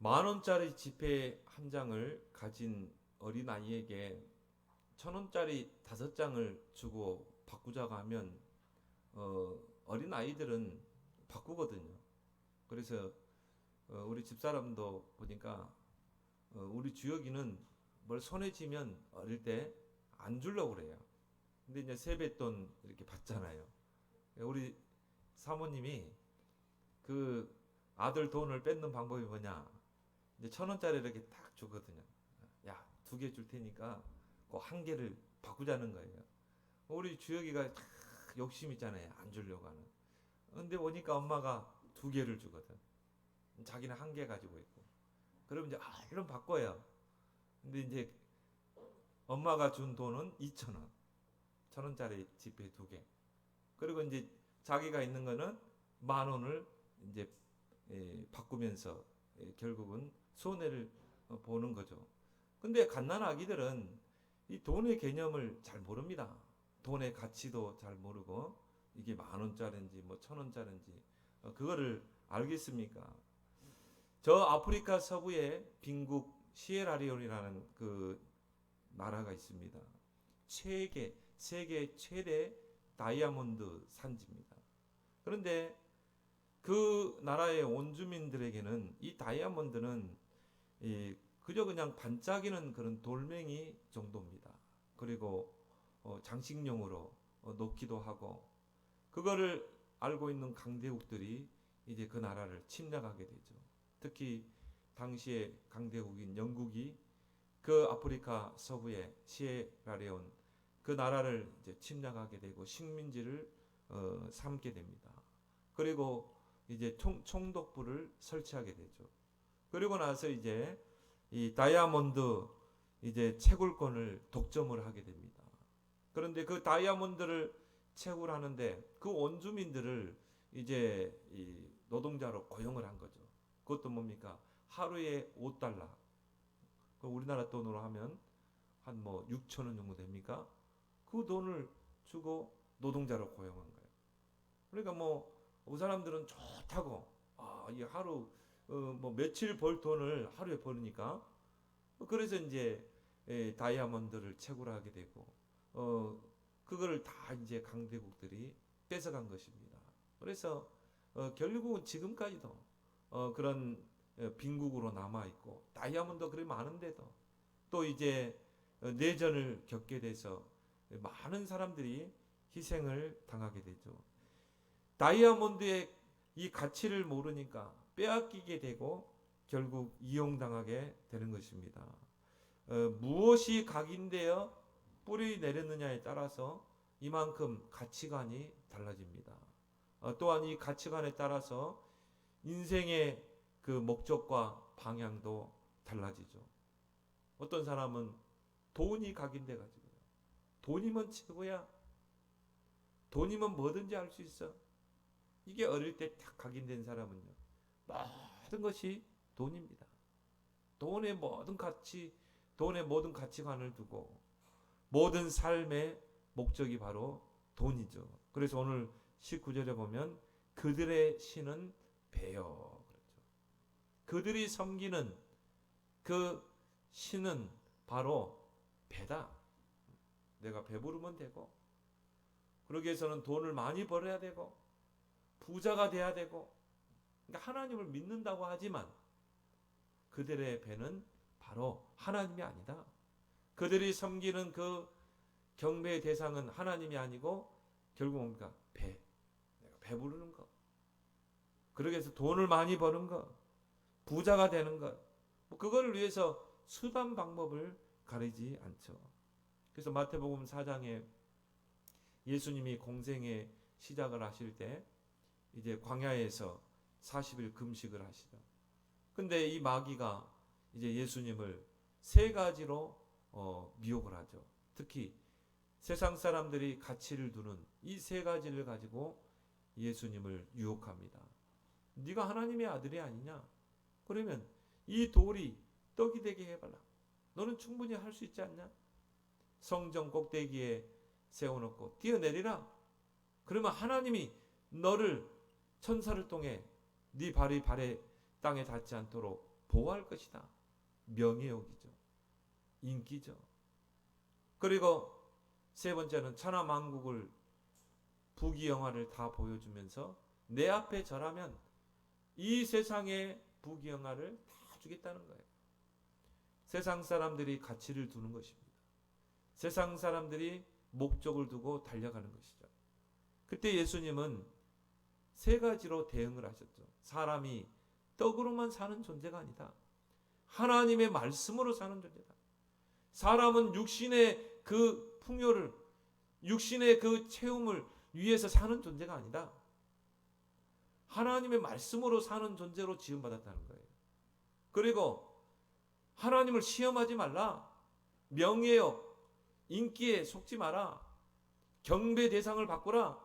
10,000원짜리 지폐 한 장을 가진 어린아이에게 1,000원짜리 5장을 주고 바꾸자고 하면 어린아이들은 바꾸거든요. 그래서 우리 집사람도 보니까 우리 주혁이는 뭘 손에 쥐면 어릴 때 안 주려고 그래요. 근데 이제 세뱃돈 이렇게 받잖아요. 우리 사모님이 그 아들 돈을 뺏는 방법이 뭐냐? 이제 1,000원짜리 이렇게 딱 주거든요. 야, 2개 줄 테니까 그 한 개를 바꾸자는 거예요. 우리 주혁이가 딱 욕심 있잖아요. 안 주려고 하는. 근데 보니까 엄마가 2개를 주거든. 자기는 한 개 가지고 있고. 그러면 이제 얼른 바꿔요. 근데 이제 엄마가 준 돈은 2,000원. 1,000원짜리 지폐 2개. 그리고 이제 자기가 있는 거는 10,000원을 이제 바꾸면서 결국은 손해를 보는 거죠. 근데 갓난 아기들은 이 돈의 개념을 잘 모릅니다. 돈의 가치도 잘 모르고 이게 10,000원짜리인지 뭐 1,000원짜리인지 그거를 알겠습니까? 저 아프리카 서부에 빈국 시에라리온이라는 그 나라가 있습니다. 세계 최대 다이아몬드 산지입니다. 그런데 그 나라의 원주민들에게는 이 다이아몬드는 그저 그냥 반짝이는 그런 돌멩이 정도입니다. 그리고 장식용으로 놓기도 하고 그거를 알고 있는 강대국들이 이제 그 나라를 침략하게 되죠. 특히 당시에 강대국인 영국이 그 아프리카 서부의 시에라레온 그 나라를 이제 침략하게 되고 식민지를 삼게 됩니다. 그리고 이제 총독부를 설치하게 되죠. 그리고 나서 이제 이 다이아몬드 이제 채굴권을 독점을 하게 됩니다. 그런데 그 다이아몬드를 채굴하는데 그 원주민들을 이제 이 노동자로 고용을 한 거죠. 그것도 뭡니까? 하루에 5달러. 우리나라 돈으로 하면 한 뭐 6천 원 정도 됩니까? 그 돈을 주고 노동자로 고용한 거예요. 그러니까 뭐 그 사람들은 좋다고 이 하루 뭐 며칠 벌 돈을 하루에 버니까 그래서 이제 다이아몬드를 채굴하게 되고 그거를 다 이제 강대국들이 뺏어간 것입니다. 그래서 결국은 지금까지도 그런 빈국으로 남아 있고 다이아몬드 그리 많은데도 또 이제 내전을 겪게 돼서 많은 사람들이 희생을 당하게 되죠. 다이아몬드의 이 가치를 모르니까 빼앗기게 되고 결국 이용당하게 되는 것입니다. 무엇이 각인되어 뿌리 내렸느냐에 따라서 이만큼 가치관이 달라집니다. 또한 이 가치관에 따라서 인생의 그 목적과 방향도 달라지죠. 어떤 사람은 돈이 각인돼 가지고요. 돈이면 최고야. 돈이면 뭐든지 할 수 있어. 이게 어릴 때 딱 각인된 사람은요. 모든 것이 돈입니다. 돈의 모든 가치, 돈의 모든 가치관을 두고 모든 삶의 목적이 바로 돈이죠. 그래서 오늘 19절에 보면 그들의 신은 배요. 그렇죠. 그들이 섬기는 그 신은 바로 배다. 내가 배부르면 되고 그러기 위해서는 돈을 많이 벌어야 되고 부자가 돼야 되고 그러니까 하나님을 믿는다고 하지만 그들의 배는 바로 하나님이 아니다. 그들이 섬기는 그 경배의 대상은 하나님이 아니고 결국 뭡니까? 배. 내가 배부르는 것. 그러기 위해서 돈을 많이 버는 것. 부자가 되는 것. 그거를 위해서 수단 방법을 가리지 않죠. 그래서 마태복음 4장에 예수님이 공생의 시작을 하실 때 이제 광야에서 40일 금식을 하시죠. 근데 이 마귀가 이제 예수님을 3가지로 미혹을 하죠. 특히 세상 사람들이 가치를 두는 이 3가지를 가지고 예수님을 유혹합니다. 네가 하나님의 아들이 아니냐? 그러면 이 돌이 떡이 되게 해봐라. 너는 충분히 할 수 있지 않냐? 성전 꼭대기에 세워놓고 뛰어내리라. 그러면 하나님이 너를 천사를 통해 네 발이 발에 땅에 닿지 않도록 보호할 것이다. 명예욕이죠. 인기죠. 그리고 세 번째는 천하만국을 부귀영화를 다 보여주면서 내 앞에 절하면 이 세상의 부귀영화를 다 주겠다는 거예요. 세상 사람들이 가치를 두는 것입니다. 세상 사람들이 목적을 두고 달려가는 것이죠. 그때 예수님은 세 가지로 대응을 하셨죠. 사람이 떡으로만 사는 존재가 아니다. 하나님의 말씀으로 사는 존재다. 사람은 육신의 그 풍요를, 육신의 그 체험을 위해서 사는 존재가 아니다. 하나님의 말씀으로 사는 존재로 지음받았다는 거예요. 그리고 하나님을 시험하지 말라. 명예욕, 인기에 속지 마라. 경배 대상을 바꾸라.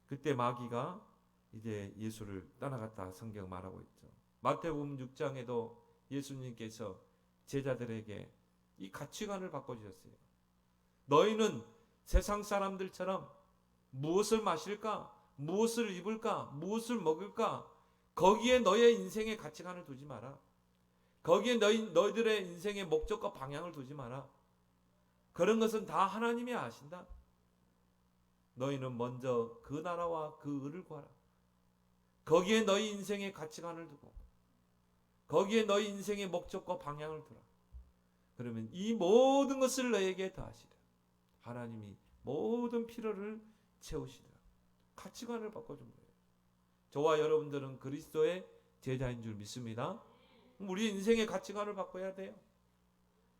그때 마귀가 이제 예수를 떠나갔다 성경 말하고 있죠. 마태복음 6장에도 예수님께서 제자들에게 이 가치관을 바꿔주셨어요. 너희는 세상 사람들처럼 무엇을 마실까? 무엇을 입을까? 무엇을 먹을까? 거기에 너의 인생의 가치관을 두지 마라. 거기에 너희들의 인생의 목적과 방향을 두지 마라. 그런 것은 다 하나님이 아신다. 너희는 먼저 그 나라와 그 의를 구하라. 거기에 너희 인생의 가치관을 두고 거기에 너희 인생의 목적과 방향을 두라. 그러면 이 모든 것을 너에게 더하시리라. 하나님이 모든 필요를 채우시리라. 가치관을 바꿔준 거예요. 저와 여러분들은 그리스도의 제자인 줄 믿습니다. 우리 인생의 가치관을 바꿔야 돼요.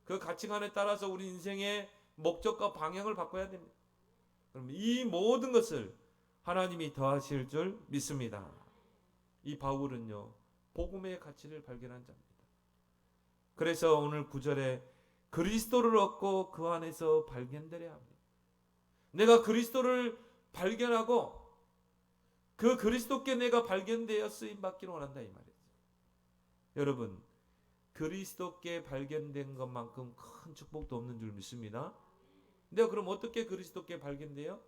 그 가치관에 따라서 우리 인생의 목적과 방향을 바꿔야 됩니다. 그럼 이 모든 것을 하나님이 더하실 줄 믿습니다. 이 바울은요, 복음의 가치를 발견한 자입니다. 그래서 오늘 9절에 그리스도를 얻고 그 안에서 발견되려 합니다. 내가 그리스도를 발견하고 그 그리스도께 내가 발견되어 쓰임 받기를 원한다 이 말이죠. 여러분, 그리스도께 발견된 것만큼 큰 축복도 없는 줄 믿습니다. 내가 그럼 어떻게 그리스도께 발견돼요?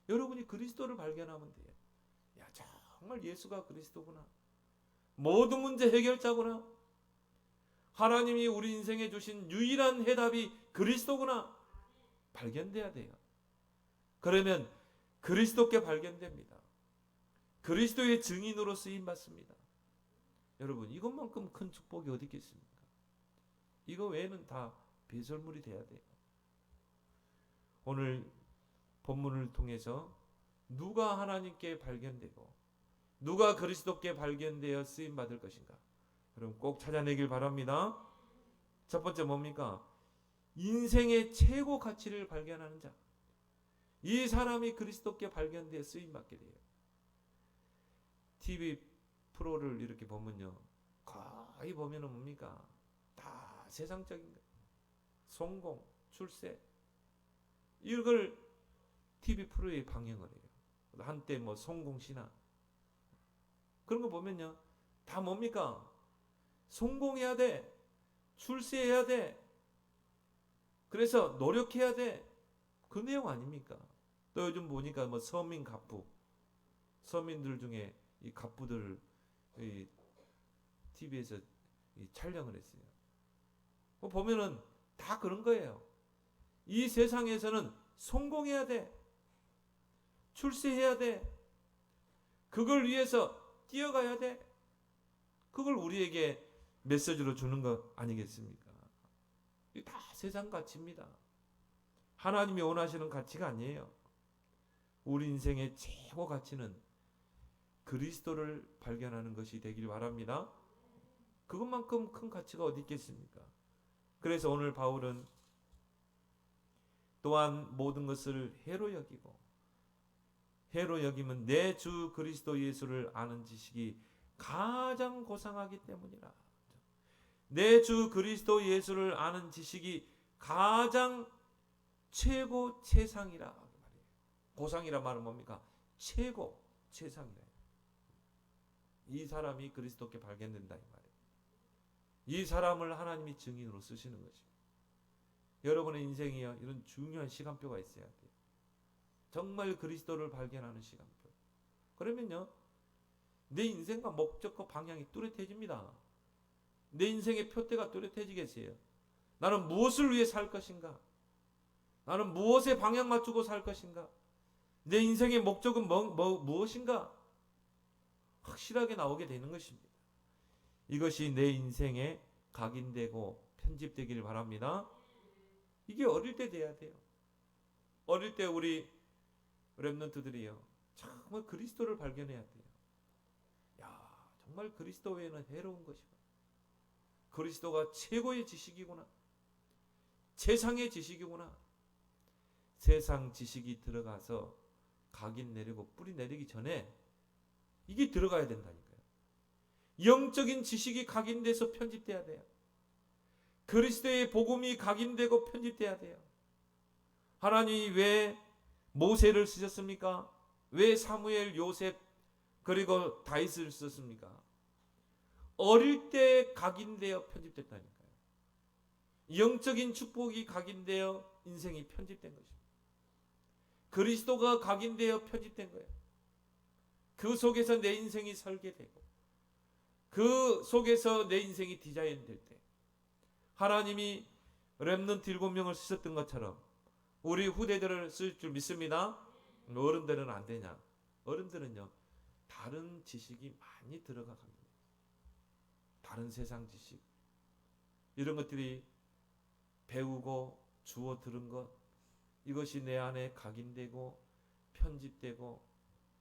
여러분이 그리스도를 발견하면 돼요. 야, 정말 예수가 그리스도구나. 모든 문제 해결자구나. 하나님이 우리 인생에 주신 유일한 해답이 그리스도구나. 발견돼야 돼요. 그러면 그리스도께 발견됩니다. 그리스도의 증인으로 쓰임 받습니다. 여러분, 이것만큼 큰 축복이 어디 있겠습니까? 이거 외에는 다 배설물이 돼야 돼요. 오늘 본문을 통해서 누가 하나님께 발견되고 누가 그리스도께 발견되어 쓰임 받을 것인가? 여러분 꼭 찾아내길 바랍니다. 첫 번째 뭡니까? 인생의 최고 가치를 발견하는 자. 이 사람이 그리스도께 발견되어 쓰임 받게 돼요. TV 프로를 이렇게 보면요, 거의 보면은 뭡니까? 다 세상적인 거. 성공, 출세. 이걸 TV 프로에 방영을 해요. 한때 뭐 성공신화. 그런 거 보면요, 다 뭡니까? 성공해야 돼. 출세해야 돼. 그래서 노력해야 돼. 그 내용 아닙니까? 또 요즘 보니까 뭐 서민 갑부. 서민들 중에 이 갑부들을 이 TV에서 이 촬영을 했어요. 보면은 다 그런 거예요. 이 세상에서는 성공해야 돼. 출세해야 돼. 그걸 위해서 뛰어가야 돼. 그걸 우리에게 메시지로 주는 거 아니겠습니까? 이게 다 세상 가치입니다. 하나님이 원하시는 가치가 아니에요. 우리 인생의 최고 가치는 그리스도를 발견하는 것이 되길 바랍니다. 그것만큼 큰 가치가 어디 있겠습니까? 그래서 오늘 바울은 또한 모든 것을 해로 여기고, 해로 여기면 내 주 그리스도 예수를 아는 지식이 가장 고상하기 때문이라. 내 주 그리스도 예수를 아는 지식이 가장 최고 최상이라. 고상이라 말은 뭡니까? 최고 최상이라. 이 사람이 그리스도께 발견된다 이 말이에요. 이 사람을 하나님이 증인으로 쓰시는 것입니다. 여러분의 인생이요, 이런 중요한 시간표가 있어야 돼요. 정말 그리스도를 발견하는 시간표. 그러면요, 내 인생과 목적과 방향이 뚜렷해집니다. 내 인생의 표대가 뚜렷해지겠어요. 나는 무엇을 위해 살 것인가? 나는 무엇에 방향 맞추고 살 것인가? 내 인생의 목적은 무엇인가? 확실하게 나오게 되는 것입니다. 이것이 내 인생에 각인되고 편집되기를 바랍니다. 이게 어릴 때 돼야 돼요. 어릴 때 우리 렘넌트들이요, 정말 그리스도를 발견해야 돼요. 야, 정말 그리스도 외에는 해로운 것이구나. 그리스도가 최고의 지식이구나. 최상의 지식이구나. 세상 지식이 들어가서 각인 내리고 뿌리 내리기 전에 이게 들어가야 된다니까요. 영적인 지식이 각인돼서 편집돼야 돼요. 그리스도의 복음이 각인되고 편집돼야 돼요. 하나님이 왜 모세를 쓰셨습니까? 왜 사무엘, 요셉 그리고 다윗을 썼습니까? 어릴 때 각인되어 편집됐다니까요. 영적인 축복이 각인되어 인생이 편집된 것입니다. 그리스도가 각인되어 편집된 거예요. 그 속에서 내 인생이 설계되고 그 속에서 내 인생이 디자인될 때 하나님이 렘넌트 7명을 쓰셨던 것처럼 우리 후대들을 쓸 줄 믿습니다. 어른들은 안 되냐? 어른들은요, 다른 지식이 많이 들어가 갑니다. 다른 세상 지식 이런 것들이 배우고 주워 들은 것, 이것이 내 안에 각인되고 편집되고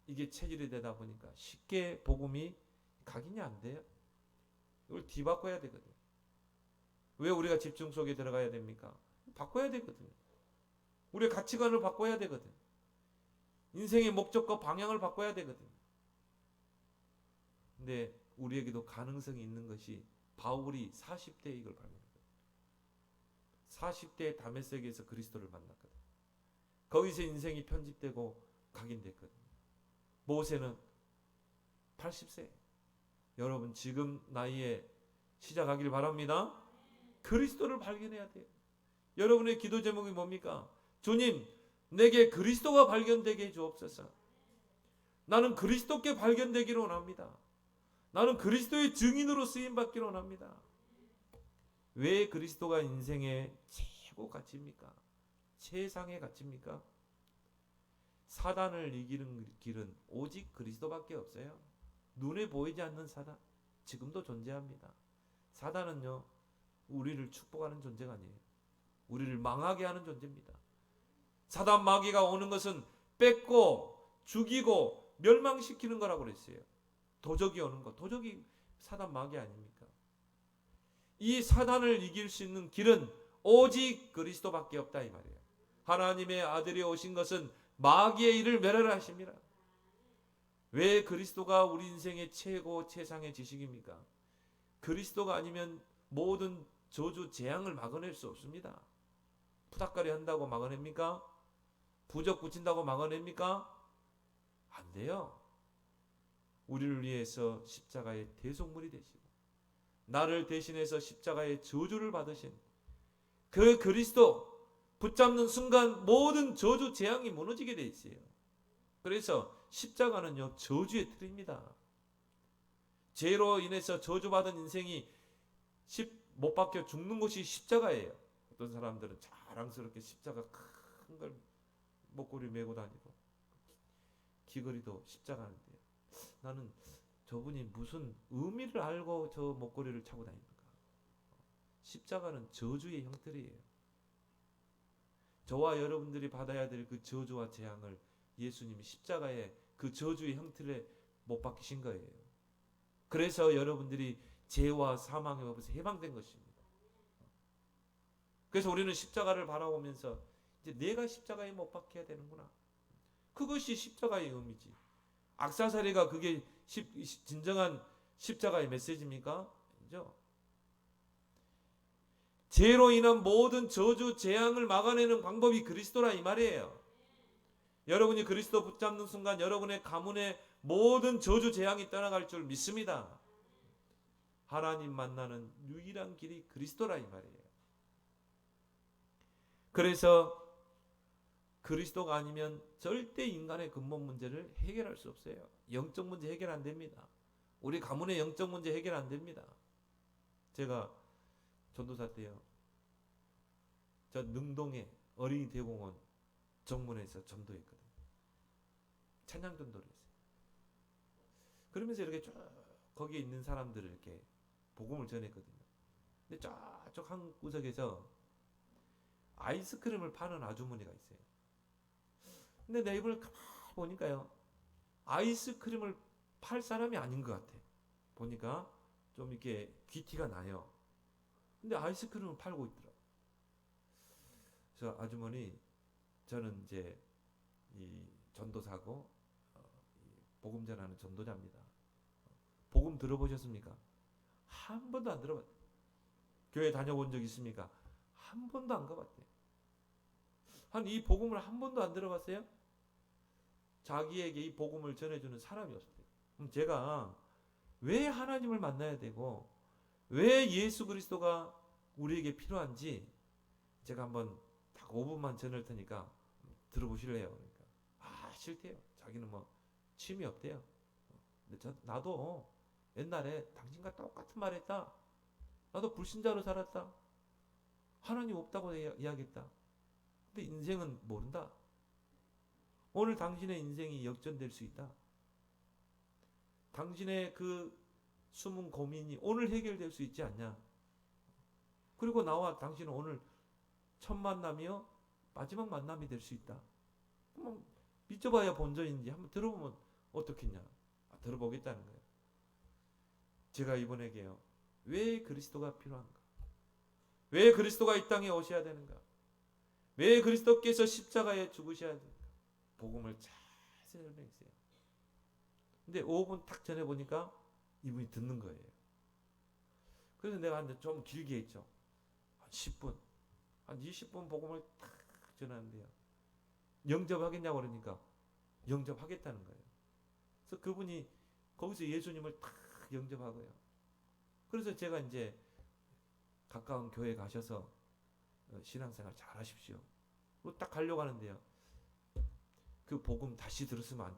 이게 체질이 되다 보니까 쉽게 복음이 각인이 안 돼요. 이걸 뒤바꿔야 되거든요. 왜 우리가 집중 속에 들어가야 됩니까? 바꿔야 되거든요. 우리의 가치관을 바꿔야 되거든요. 인생의 목적과 방향을 바꿔야 되거든요. 근데 우리에게도 가능성이 있는 것이 바울이 40대에 이걸 발견했거든요. 40대에 다메섹에서 그리스도를 만났거든요. 거기서 인생이 편집되고 각인됐거든요. 모세는 80세. 여러분 지금 나이에 시작하길 바랍니다. 그리스도를 발견해야 돼요. 여러분의 기도 제목이 뭡니까? 주님, 내게 그리스도가 발견되게 해주옵소서. 나는 그리스도께 발견되기를 원합니다. 나는 그리스도의 증인으로 쓰임받기를 원합니다. 왜 그리스도가 인생의 최고 가치입니까? 최상의 가치입니까? 사단을 이기는 길은 오직 그리스도밖에 없어요. 눈에 보이지 않는 사단, 지금도 존재합니다. 사단은요, 우리를 축복하는 존재가 아니에요. 우리를 망하게 하는 존재입니다. 사단 마귀가 오는 것은 뺏고 죽이고 멸망시키는 거라고 그랬어요. 도적이 오는 것, 도적이 사단 마귀 아닙니까? 이 사단을 이길 수 있는 길은 오직 그리스도밖에 없다 이 말이에요. 하나님의 아들이 오신 것은 마귀의 일을 멸하라 하십니다. 왜 그리스도가 우리 인생의 최고 최상의 지식입니까? 그리스도가 아니면 모든 저주 재앙을 막아낼 수 없습니다. 푸닥거리 한다고 막아냅니까? 부적 붙인다고 막아냅니까? 안 돼요. 우리를 위해서 십자가의 대속물이 되시고 나를 대신해서 십자가의 저주를 받으신 그 그리스도 붙잡는 순간 모든 저주 재앙이 무너지게 돼 있어요. 그래서 십자가는요, 저주의 틀입니다. 죄로 인해서 저주받은 인생이 못 박혀 죽는 곳이 십자가예요. 어떤 사람들은 자랑스럽게 십자가 큰 걸 목걸이 메고 다니고 귀걸이도 십자가인데 나는 저분이 무슨 의미를 알고 저 목걸이를 차고 다닙니까? 십자가는 저주의 형틀이에요. 저와 여러분들이 받아야 될 그 저주와 재앙을 예수님이 십자가에 그 저주의 형틀에 못 박히신 거예요. 그래서 여러분들이 죄와 사망의 법에서 해방된 것입니다. 그래서 우리는 십자가를 바라보면서 이제 내가 십자가에 못 박혀야 되는구나. 그것이 십자가의 의미지. 악사사리가 그게 진정한 십자가의 메시지입니까? 아니죠. 죄로 인한 모든 저주 재앙을 막아내는 방법이 그리스도라 이 말이에요. 여러분이 그리스도 붙잡는 순간 여러분의 가문의 모든 저주 재앙이 떠나갈 줄 믿습니다. 하나님 만나는 유일한 길이 그리스도라 이 말이에요. 그래서 그리스도가 아니면 절대 인간의 근본 문제를 해결할 수 없어요. 영적 문제 해결 안 됩니다. 우리 가문의 영적 문제 해결 안 됩니다. 제가 전도사 때요. 저 능동에 어린이 대공원 정문에서 전도했거든요. 찬양 전도를 했어요. 그러면서 이렇게 쭉 거기에 있는 사람들을 이렇게 복음을 전했거든요. 근데 저쪽 한 구석에서 아이스크림을 파는 아주머니가 있어요. 근데 내 입을 가만히 보니까요. 아이스크림을 팔 사람이 아닌 것 같아. 보니까 좀 이렇게 귀티가 나요. 근데 아이스크림을 팔고 있더라. 그래서 아주머니, 저는 이제 이 전도사고 복음 전하는 전도자입니다. 복음 들어보셨습니까? 한 번도 안 들어봤대요. 교회 다녀본 적 있습니까? 한 번도 안 가봤대요. 한 이 복음을 한 번도 안 들어봤어요? 자기에게 이 복음을 전해주는 사람이 없었대요. 그럼 제가 왜 하나님을 만나야 되고 왜 예수 그리스도가 우리에게 필요한지 제가 한번 딱 5분만 전할 테니까 들어보실래요? 그러니까 싫대요. 자기는 뭐 취미 없대요. 근데 나도 옛날에 당신과 똑같은 말 했다. 나도 불신자로 살았다. 하나님 없다고 이야기했다. 근데 인생은 모른다. 오늘 당신의 인생이 역전될 수 있다. 당신의 그 숨은 고민이 오늘 해결될 수 있지 않냐. 그리고 나와 당신은 오늘 첫 만남이요 마지막 만남이 될 수 있다. 그럼 믿어봐야 본전인지 한번 들어보면 어떻겠냐. 들어보겠다는 거예요. 제가 이분에게요. 왜 그리스도가 필요한가? 왜 그리스도가 이 땅에 오셔야 되는가? 왜 그리스도께서 십자가에 죽으셔야 되는가? 복음을 잘 설명했어요. 근데 5분 딱 전에 보니까 이분이 듣는 거예요. 그래서 내가 좀 길게 했죠. 한 10분, 한 20분 복음을 딱 전하는데요. 영접하겠냐고 그러니까 영접하겠다는 거예요. 그래서 그분이 거기서 예수님을 딱 영접하고요. 그래서 제가 이제 가까운 교회 가셔서 신앙생활 잘 하십시오. 그리고 딱 가려고 하는데요. 그 복음 다시 들으면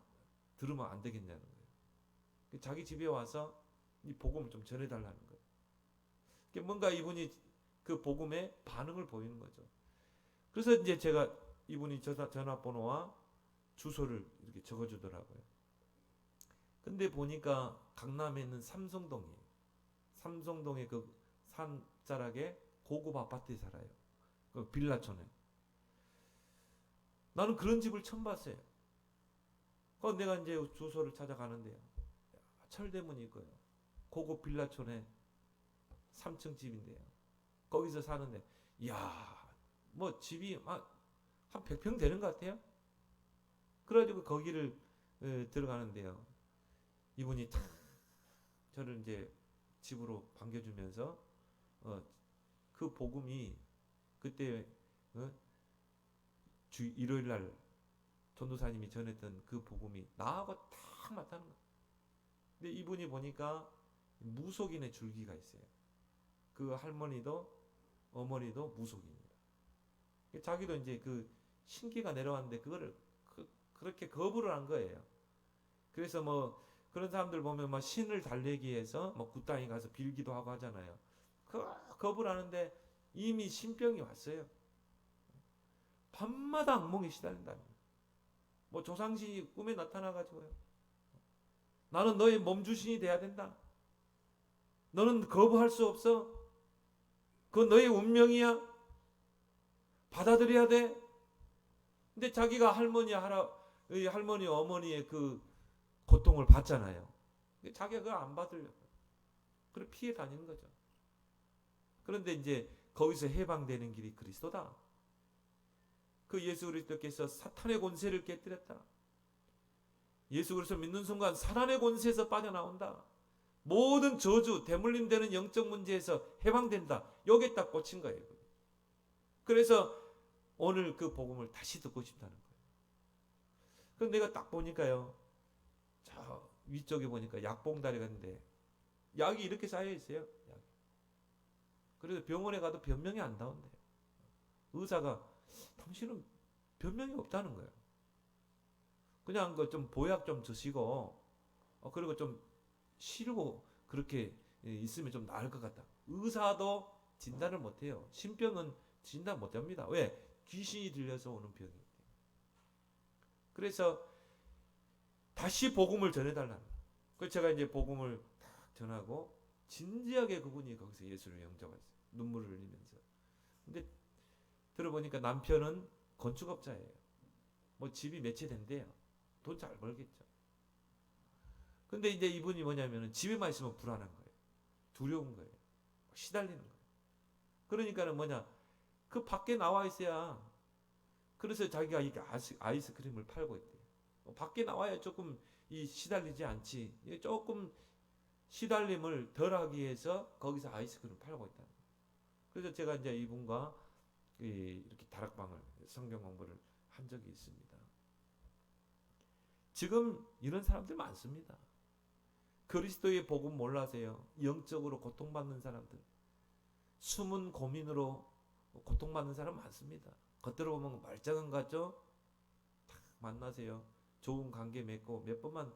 안 되겠냐는 거예요. 자기 집에 와서 이 복음을 좀 전해달라는 거예요. 뭔가 이분이 그 복음에 반응을 보이는 거죠. 그래서 이제 제가 이분이 전화번호와 주소를 이렇게 적어주더라고요. 근데 보니까 강남에 있는 삼성동이에요. 삼성동의 그 산자락에 고급 아파트에 살아요. 그 빌라촌에. 나는 그런 집을 처음 봤어요. 내가 이제 주소를 찾아가는데요. 철대문이 있고요. 고급 빌라촌에 3층 집인데요. 거기서 사는데, 이야, 뭐 집이 한 100평 되는 것 같아요. 그래가지고 거기를 들어가는데요. 이분이 탁 저를 이제 집으로 반겨주면서 그 복음이 그때 일요일 날 전도사님이 전했던 그 복음이 나하고 딱 맞다는 거예요. 근데 이분이 보니까 무속인의 줄기가 있어요. 그 할머니도 어머니도 무속인입니다. 자기도 이제 그 신기가 내려왔는데 그거를 그렇게 거부를 한 거예요. 그래서 뭐 그런 사람들 보면 막 신을 달래기 위해서 뭐 굿땅에 가서 빌기도 하고 하잖아요. 거부를 하는데 이미 신병이 왔어요. 밤마다 악몽에 시달린다는 거예요. 뭐 조상신이 꿈에 나타나가지고요. 나는 너의 몸주신이 돼야 된다. 너는 거부할 수 없어. 그건 너의 운명이야. 받아들여야 돼. 근데 자기가 할머니 어머니의 그 고통을 받잖아요. 자기가 그걸 안 받으려고. 그래 피해 다니는 거죠. 그런데 이제 거기서 해방되는 길이 그리스도다. 그 예수 그리스도께서 사탄의 권세를 깨뜨렸다. 예수 그리스도 믿는 순간 사탄의 권세에서 빠져나온다. 모든 저주, 대물림 되는 영적 문제에서 해방된다. 여기에 딱 꽂힌 거예요. 그래서 오늘 그 복음을 다시 듣고 싶다는 거예요. 그럼 내가 딱 보니까요. 저 위쪽에 보니까 약봉다리가 있는데 약이 이렇게 쌓여 있어요. 약이. 그래서 병원에 가도 변명이 안 나온대요. 의사가 당신은 변명이 없다는 거예요. 그냥 그 좀 보약 좀 드시고 그리고 좀 쉬고 그렇게 있으면 좀 나을 것 같다. 의사도 진단을 못해요. 신병은 진단 못합니다. 왜? 귀신이 들려서 오는 병이에요. 그래서 다시 복음을 전해달라는 거예요. 그래서 제가 이제 복음을 딱 전하고 진지하게 그분이 거기서 예수를 영접했어요. 눈물을 흘리면서. 근데 들어보니까 남편은 건축업자예요. 뭐 집이 몇 채 된대요. 돈 잘 벌겠죠. 근데 이제 이분이 뭐냐면은 집에만 있으면 불안한 거예요. 두려운 거예요. 시달리는 거예요. 그러니까는 뭐냐, 그 밖에 나와 있어야. 그래서 자기가 이게 아이스크림을 팔고 있대요. 밖에 나와야 조금 이 시달리지 않지. 조금 시달림을 덜하기 위해서 거기서 아이스크림을 팔고 있다. 그래서 제가 이제 이분과 이렇게 다락방을 성경 공부를 한 적이 있습니다. 지금 이런 사람들 많습니다. 그리스도의 복음 몰라서요. 영적으로 고통받는 사람들, 숨은 고민으로 고통받는 사람 많습니다. 겉으로 보면 말짱한 것 같죠? 딱 만나세요. 좋은 관계 맺고 몇 번만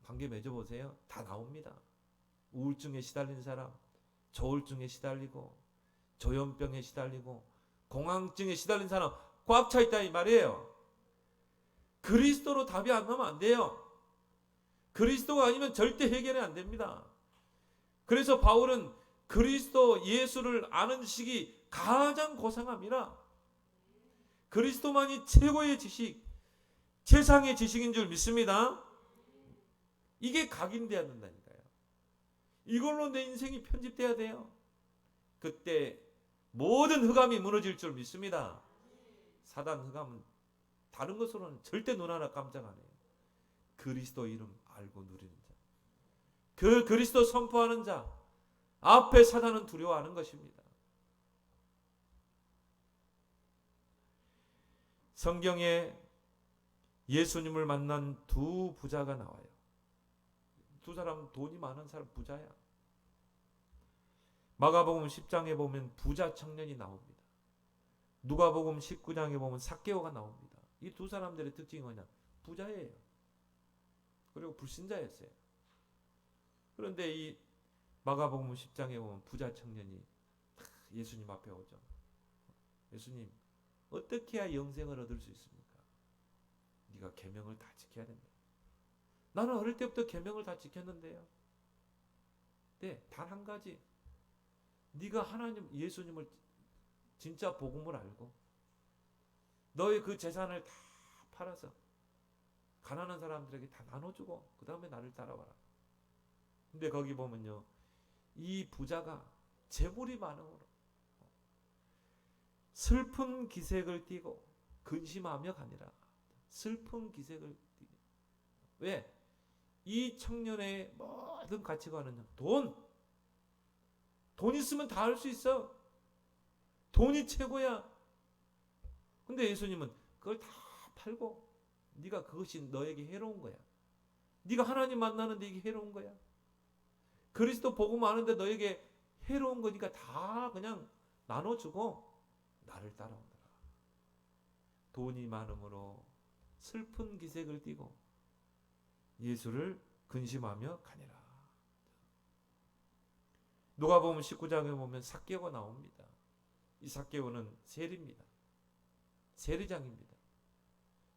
관계 맺어보세요. 다 나옵니다. 우울증에 시달린 사람, 조울증에 시달리고 조현병에 시달리고 공황증에 시달린 사람 꽉 차 있다 이 말이에요. 그리스도로 답이 안 나오면 안 돼요. 그리스도가 아니면 절대 해결이 안 됩니다. 그래서 바울은 그리스도 예수를 아는 지식이 가장 고상합니다. 그리스도만이 최고의 지식, 최상의 지식인 줄 믿습니다. 이게 각인돼야 된다니까요. 이걸로 내 인생이 편집돼야 돼요. 그때 모든 흑암이 무너질 줄 믿습니다. 사단 흑암은 다른 것으로는 절대 눈 하나 깜짝 안 해요. 그리스도 이름 알고 누리는 자, 그 그리스도 선포하는 자 앞에 사단은 두려워하는 것입니다. 성경에 예수님을 만난 두 부자가 나와요. 두 사람 돈이 많은 사람 부자야. 마가복음 10장에 보면 부자 청년이 나옵니다. 누가복음 19장에 보면 삭개오가 나옵니다. 이 두 사람들의 특징이 뭐냐? 부자예요. 그리고 불신자였어요. 그런데 이 마가복음 10장에 보면 부자 청년이 예수님 앞에 오죠. 예수님, 어떻게 해야 영생을 얻을 수 있습니까? 네가 계명을 다 지켜야 된다. 나는 어릴 때부터 계명을 다 지켰는데요. 네, 단 한 가지. 네가 하나님 예수님을 진짜 복음을 알고 너의 그 재산을 다 팔아서 가난한 사람들에게 다 나눠주고 그 다음에 나를 따라와라. 근데 거기 보면요, 이 부자가 재물이 많음으로 슬픈 기색을 띠고 근심하며 가니라. 슬픈 기색을 띠고. 왜? 이 청년의 모든 가치관은 돈 있으면 다 할 수 있어. 돈이 최고야. 근데 예수님은 그걸 다 팔고 네가 그것이 너에게 해로운 거야. 네가 하나님 만나는데 이게 해로운 거야. 그리스도 복음 아는데 너에게 해로운 거니까 다 그냥 나눠주고 나를 따라오더라. 돈이 많음으로 슬픈 기색을 띠고 예수를 근심하며 가니라. 누가복음 19장에 보면 삭개오가 나옵니다. 이 삭개오는 세리입니다. 세리장입니다.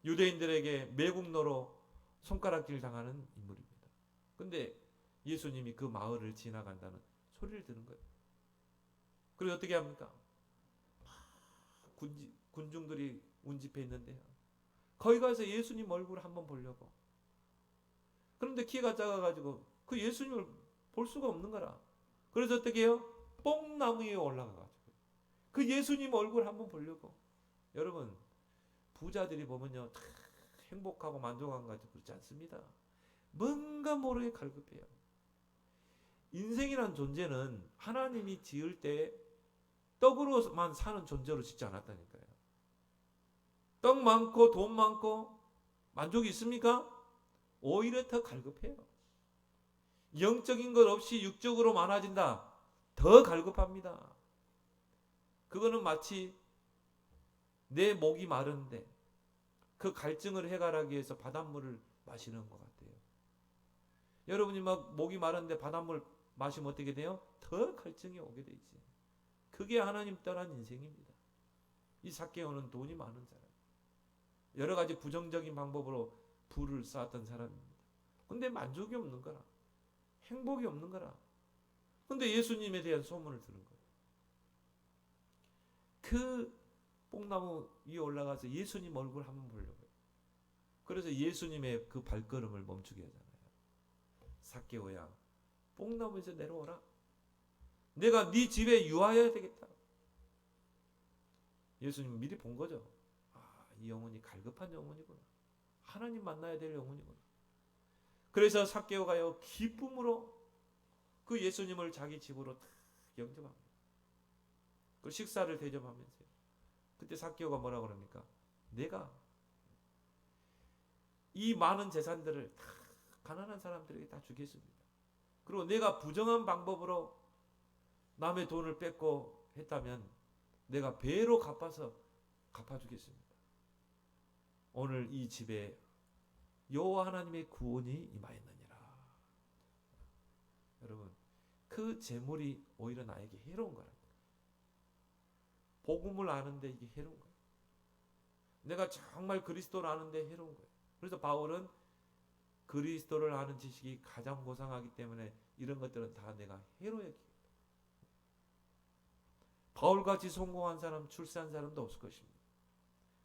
유대인들에게 매국노로 손가락질 당하는 인물입니다. 근데 예수님이 그 마을을 지나간다는 소리를 듣는 거예요. 그리고 어떻게 합니까? 군중들이 운집해 있는데요. 거기 가서 예수님 얼굴을 한번 보려고. 그런데 키가 작아가지고 그 예수님을 볼 수가 없는 거라. 그래서 어떻게 해요? 뽕나무 위에 올라가가지고 그 예수님 얼굴 한번 보려고. 여러분, 부자들이 보면요, 다 행복하고 만족한 것 같아도 그렇지 않습니다. 뭔가 모르게 갈급해요. 인생이란 존재는 하나님이 지을 때 떡으로만 사는 존재로 짓지 않았다니까요. 떡 많고 돈 많고 만족이 있습니까? 오히려 더 갈급해요. 영적인 것 없이 육적으로 많아진다. 더 갈급합니다. 그거는 마치 내 목이 마른데 그 갈증을 해결하기 위해서 바닷물을 마시는 것 같아요. 여러분이 막 목이 마른데 바닷물 마시면 어떻게 돼요? 더 갈증이 오게 되지. 그게 하나님 떠난 인생입니다. 이 삭개오는 돈이 많은 사람, 여러 가지 부정적인 방법으로 부를 쌓았던 사람입니다. 근데 만족이 없는 거라, 행복이 없는 거라. 근데 예수님에 대한 소문을 들은 거예요. 그 뽕나무 위에 올라가서 예수님 얼굴 한번 보려고요. 그래서 예수님의 그 발걸음을 멈추게 하잖아요. 삭개오야, 뽕나무에서 내려오라. 내가 네 집에 유하여야 되겠다. 예수님은 미리 본 거죠. 아, 이 영혼이 갈급한 영혼이구나. 하나님 만나야 될 영혼이구나. 그래서 삭개오가요, 기쁨으로 그 예수님을 자기 집으로 탁 영접합니다. 그 식사를 대접하면서요. 그때 삭개오가 뭐라고 그럽니까? 내가 이 많은 재산들을 다 가난한 사람들에게 다 주겠습니다. 그리고 내가 부정한 방법으로 남의 돈을 뺏고 했다면 내가 배로 갚아주겠습니다. 오늘 이 집에 여호와 하나님의 구원이 임하였느니라. 여러분, 그 재물이 오히려 나에게 해로운 거랍니다. 복음을 아는데 이게 해로운 거예요. 내가 정말 그리스도를 아는데 해로운 거예요. 그래서 바울은 그리스도를 아는 지식이 가장 고상하기 때문에 이런 것들은 다 내가 해로 여깁니다. 바울같이 성공한 사람, 출세한 사람도 없을 것입니다.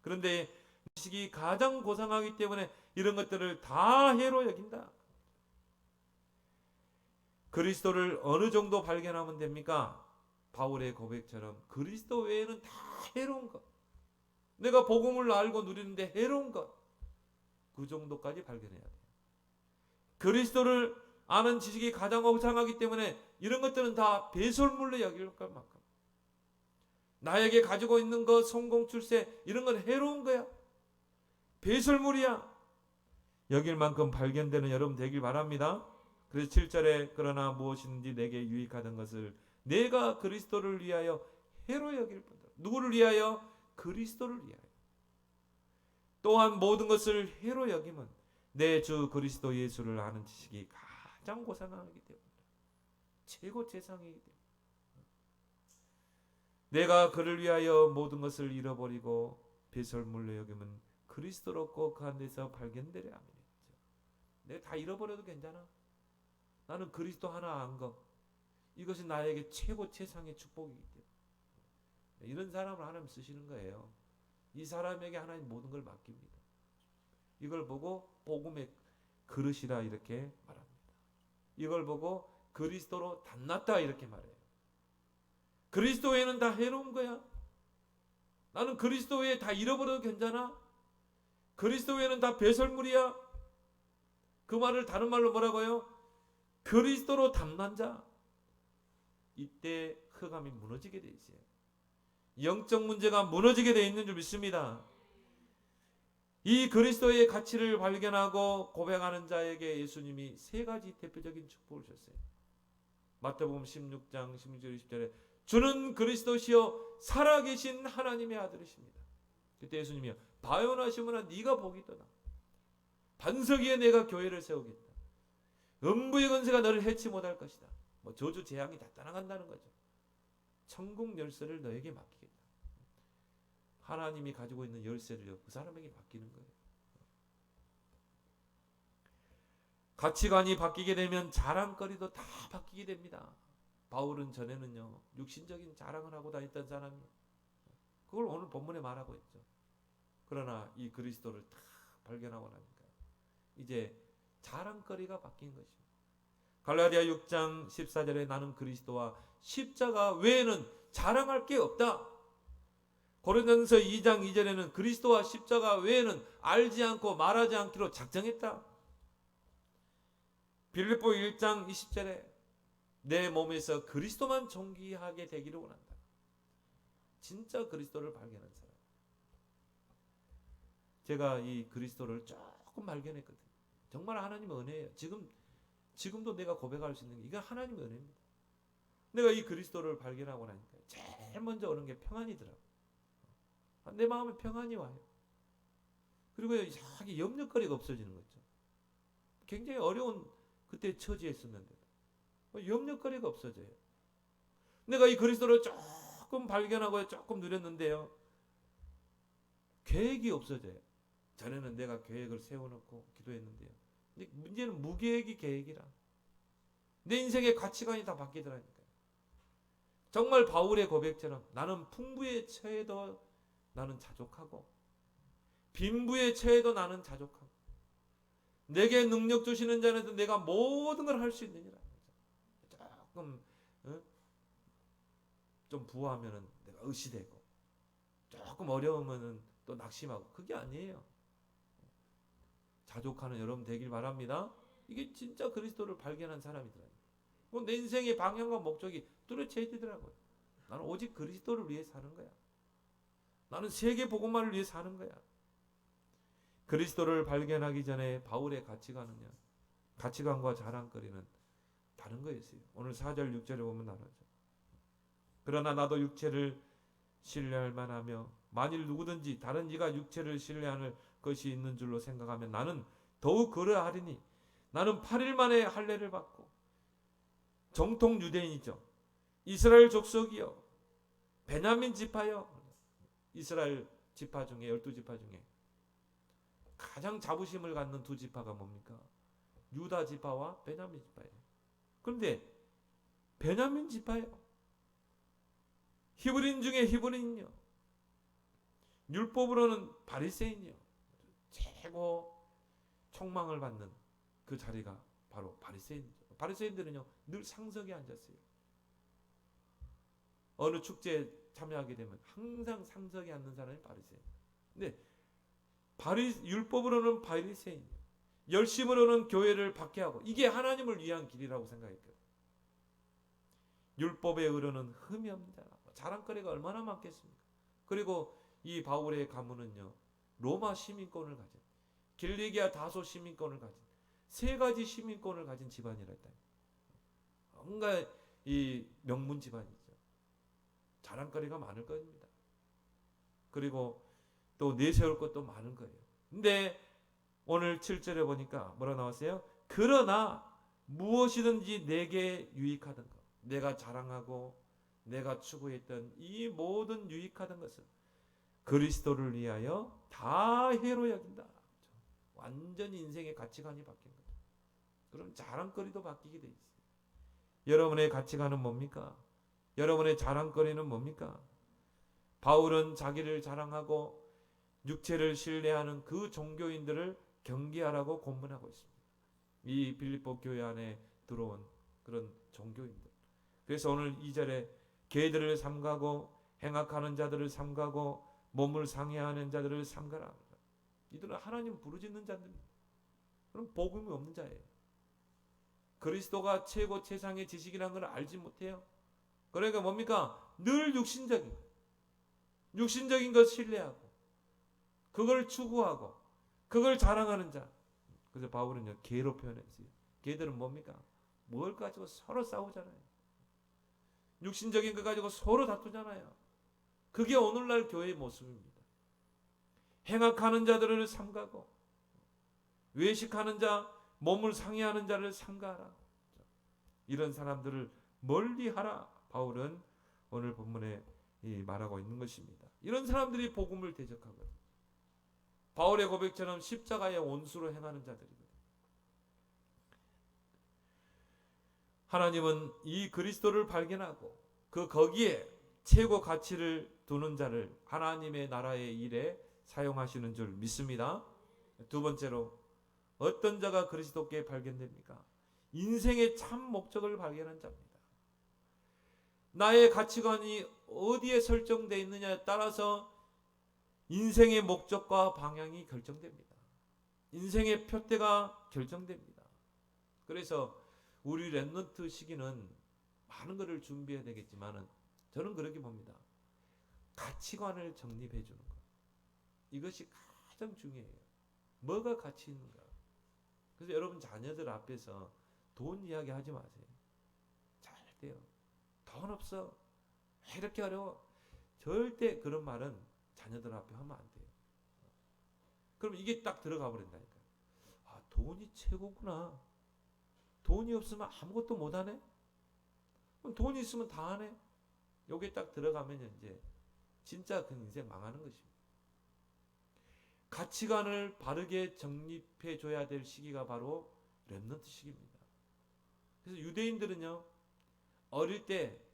그런데 지식이 가장 고상하기 때문에 이런 것들을 다 해로 여긴다. 그리스도를 어느 정도 발견하면 됩니까? 바울의 고백처럼 그리스도 외에는 다 해로운 것, 내가 복음을 알고 누리는데 해로운 것, 그 정도까지 발견해야 돼요. 그리스도를 아는 지식이 가장 고상하기 때문에 이런 것들은 다 배설물로 여길 것만큼, 나에게 가지고 있는 것, 성공, 출세, 이런 건 해로운 거야. 배설물이야. 여길 만큼 발견되는 여러분 되길 바랍니다. 그래서 7절에 그러나 무엇인지 내게 유익하던 것을 내가 그리스도를 위하여 해로 여길 뿐더러. 누구를 위하여? 그리스도를 위하여. 또한 모든 것을 해로 여김은 내 주 그리스도 예수를 아는 지식이 가장 고상하기 때문이다. 최고 최상이기 때문이다. 내가 그를 위하여 모든 것을 잃어버리고 배설물로 여김은 그리스도를 얻고 그 안에서 발견되려 함이라. 내가 다 잃어버려도 괜찮아. 나는 그리스도 하나 안 거. 이것이 나에게 최고 최상의 축복이기 때문에. 이런 사람을 하나님 쓰시는 거예요. 이 사람에게 하나님 모든 걸 맡깁니다. 이걸 보고 복음의 그릇이라 이렇게 말합니다. 이걸 보고 그리스도로 닮았다 이렇게 말해요. 그리스도 외에는 다 해로운 거야. 나는 그리스도 외에 다 잃어버려도 괜찮아. 그리스도 외에는 다 배설물이야. 그 말을 다른 말로 뭐라고요? 그리스도로 닮는 자. 이때 흑암이 무너지게 돼 있어요. 영적 문제가 무너지게 돼 있는 줄 믿습니다. 이 그리스도의 가치를 발견하고 고백하는 자에게 예수님이 세 가지 대표적인 축복을 줬어요. 마태복음 16장 16절 20절에 주는 그리스도시요 살아계신 하나님의 아들이십니다. 그때 예수님이요 바요나 시몬아 네가 복이 있도다. 반석 위에 내가 교회를 세우겠다. 음부의 권세가 너를 해치 못할 것이다. 뭐 저주 재앙이 다 떠나간다는 거죠. 천국 열쇠를 너에게 맡기겠다. 하나님이 가지고 있는 열쇠를 그 사람에게 맡기는 거예요. 가치관이 바뀌게 되면 자랑거리도 다 바뀌게 됩니다. 바울은 전에는요 육신적인 자랑을 하고 다녔던 사람이에요. 그걸 오늘 본문에 말하고 있죠. 그러나 이 그리스도를 다 발견하고 나니까 이제 자랑거리가 바뀐 것입니다. 갈라디아 6장 14절에 나는 그리스도와 십자가 외에는 자랑할 게 없다. 고린도전서 2장 2절에는 그리스도와 십자가 외에는 알지 않고 말하지 않기로 작정했다. 빌립보 1장 20절에 내 몸에서 그리스도만 존귀하게 되기를 원한다. 진짜 그리스도를 발견한 사람. 제가 이 그리스도를 조금 발견했거든요. 정말 하나님의 은혜예요. 지금도 내가 고백할 수 있는 게 이건 하나님의 은혜입니다. 내가 이 그리스도를 발견하고 나니까 제일 먼저 오는 게 평안이더라고요. 내 마음에 평안이 와요. 그리고 이상하게 염려거리가 없어지는 거죠. 굉장히 어려운 그때 처지에 있었는데 염려거리가 없어져요. 내가 이 그리스도를 조금 발견하고 조금 누렸는데요, 계획이 없어져요. 전에는 내가 계획을 세워놓고 기도했는데요, 근데 문제는 무계획이 계획이라 내 인생의 가치관이 다 바뀌더라니까요. 정말 바울의 고백처럼 나는 풍부에 처해도 나는 자족하고 빈부에 처해도 나는 자족하고 내게 능력 주시는 자는 내가 모든 걸 할 수 있느니라. 조금 좀 부하면은 내가 의시되고 조금 어려우면은 또 낙심하고, 그게 아니에요. 자족하는 여러분 되길 바랍니다. 이게 진짜 그리스도를 발견한 사람이더라고요. 내 인생의 방향과 목적이 뚜렷해야 되더라고요. 나는 오직 그리스도를 위해 사는 거야. 나는 세계 복음만을 위해 사는 거야. 그리스도를 발견하기 전에 바울의 가치관은요, 가치관과 자랑거리는 다른 거였어요. 오늘 4절 6절에 보면 나누죠. 그러나 나도 육체를 신뢰할 만하며 만일 누구든지 다른 이가 육체를 신뢰하는 것이 있는 줄로 생각하면 나는 더욱 그러하리니 나는 8일 만에 할례를 받고 정통 유대인이죠. 이스라엘 족속이요, 베냐민 지파요. 이스라엘 지파 중에 12지파 중에 가장 자부심을 갖는 두 지파가 뭡니까? 유다 지파와 베냐민 지파예요. 그런데 베냐민 지파예요. 히브리인 중에 히브리인요, 율법으로는 바리새인이요. 최고 총망을 받는 그 자리가 바로 바리새인이죠. 바리새인들은요 늘 상석에 앉았어요. 어느 축제에 참여하게 되면 항상 상석에 앉는 사람이 바리새인. 근데 율법으로는 바리새인, 열심으로는 교회를 박해하고, 이게 하나님을 위한 길이라고 생각했거든요. 율법의 의로는 흠이 없는 자라. 자랑거리가 얼마나 많겠습니까? 그리고 이 바울의 가문은요, 로마 시민권을 가진, 길리기아 다소 시민권을 가진, 세 가지 시민권을 가진 집안이라 했다. 뭔가 이 명문 집안이죠. 자랑거리가 많을 겁니다. 그리고 또 내세울 것도 많은 거예요. 근데 오늘 7절에 보니까 뭐라 나왔어요? 그러나 무엇이든지 내게 유익하던 것, 내가 자랑하고 내가 추구했던 이 모든 유익하던 것을 그리스도를 위하여 다 해로 여긴다. 완전히 인생의 가치관이 바뀐 거죠. 그럼 자랑거리도 바뀌게 돼 있어요. 여러분의 가치관은 뭡니까? 여러분의 자랑거리는 뭡니까? 바울은 자기를 자랑하고 육체를 신뢰하는 그 종교인들을 경계하라고 권면하고 있습니다. 이 빌립보 교회 안에 들어온 그런 종교인들. 그래서 오늘 2절에 개들을 삼가고 행악하는 자들을 삼가고 몸을 상해하는 자들을 삼가라. 이들은 하나님 부르짖는 자들입니다. 그럼 복음이 없는 자예요. 그리스도가 최고 최상의 지식이라는 걸 알지 못해요. 그러니까 뭡니까? 늘 육신적인 것 신뢰하고 그걸 추구하고 그걸 자랑하는 자. 그래서 바울은요 개로 표현했어요. 개들은 뭡니까? 뭘 가지고 서로 싸우잖아요. 육신적인 거 가지고 서로 다투잖아요. 그게 오늘날 교회의 모습입니다. 행악하는 자들을 삼가고 외식하는 자, 몸을 상해하는 자를 삼가하라. 이런 사람들을 멀리하라. 바울은 오늘 본문에 말하고 있는 것입니다. 이런 사람들이 복음을 대적하거든요. 바울의 고백처럼 십자가의 원수로 행하는 자들이거든요. 하나님은 이 그리스도를 발견하고 거기에 최고 가치를 두는 자를 하나님의 나라의 일에 사용하시는 줄 믿습니다. 두 번째로 어떤 자가 그리스도께 발견됩니까? 인생의 참 목적을 발견한 자입니다. 나의 가치관이 어디에 설정되어 있느냐에 따라서 인생의 목적과 방향이 결정됩니다. 인생의 표대가 결정됩니다. 그래서 우리 렘넌트 시기는 많은 것을 준비해야 되겠지만 저는 그렇게 봅니다. 가치관을 정립해 주는 것. 이것이 가장 중요해요. 뭐가 가치 있는가. 그래서 여러분 자녀들 앞에서 돈 이야기 하지 마세요. 잘 돼요. 돈 없어. 왜 이렇게 어려워. 절대 그런 말은 자녀들 앞에 하면 안 돼요. 그럼 이게 딱 들어가 버린다니까요. 아, 돈이 최고구나. 돈이 없으면 아무것도 못하네? 그럼 돈이 있으면 다 하네? 여기에 딱 들어가면 이제 진짜 그 인생 망하는 것입니다. 가치관을 바르게 정립해 줘야 될 시기가 바로 렘넌트 시기입니다. 그래서 유대인들은요, 어릴 때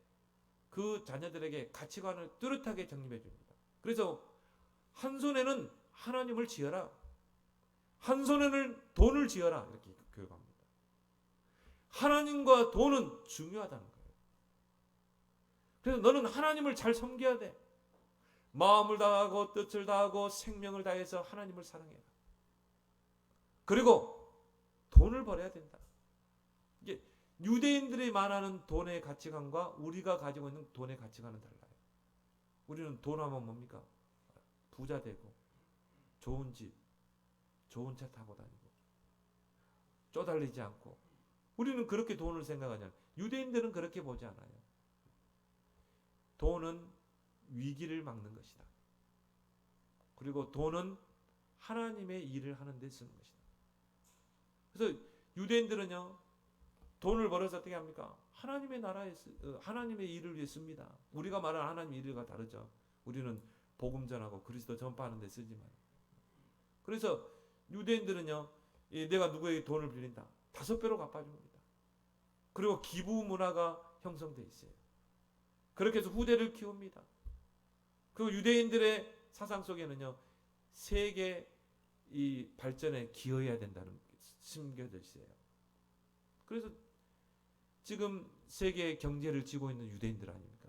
그 자녀들에게 가치관을 뚜렷하게 정립해 줍니다. 그래서 한 손에는 하나님을 지어라, 한 손에는 돈을 지어라, 이렇게 교육합니다. 하나님과 돈은 중요하다는 거예요. 그래서 너는 하나님을 잘 섬겨야 돼. 마음을 다하고 뜻을 다하고 생명을 다해서 하나님을 사랑해라. 그리고 돈을 벌어야 된다. 이게 유대인들이 말하는 돈의 가치관과 우리가 가지고 있는 돈의 가치관은 달라요. 우리는 돈 하면 뭡니까? 부자 되고 좋은 집, 좋은 차 타고 다니고 쪼달리지 않고. 우리는 그렇게 돈을 생각하잖아요. 유대인들은 그렇게 보지 않아요. 돈은 위기를 막는 것이다. 그리고 돈은 하나님의 일을 하는 데 쓰는 것이다. 그래서 유대인들은요, 돈을 벌어서 어떻게 합니까? 하나님의 나라에, 하나님의 일을 위해 씁니다. 우리가 말하는 하나님의 일과 다르죠. 우리는 복음 전하고 그리스도 전파하는 데 쓰지만. 그래서 유대인들은요, 내가 누구에게 돈을 빌린다, 5배로 갚아줍니다. 그리고 기부 문화가 형성돼 있어요. 그렇게 해서 후대를 키웁니다. 그리고 유대인들의 사상 속에는요, 세계 이 발전에 기여해야 된다는 게 심겨져 있어요. 그래서 지금 세계 경제를 쥐고 있는 유대인들 아닙니까?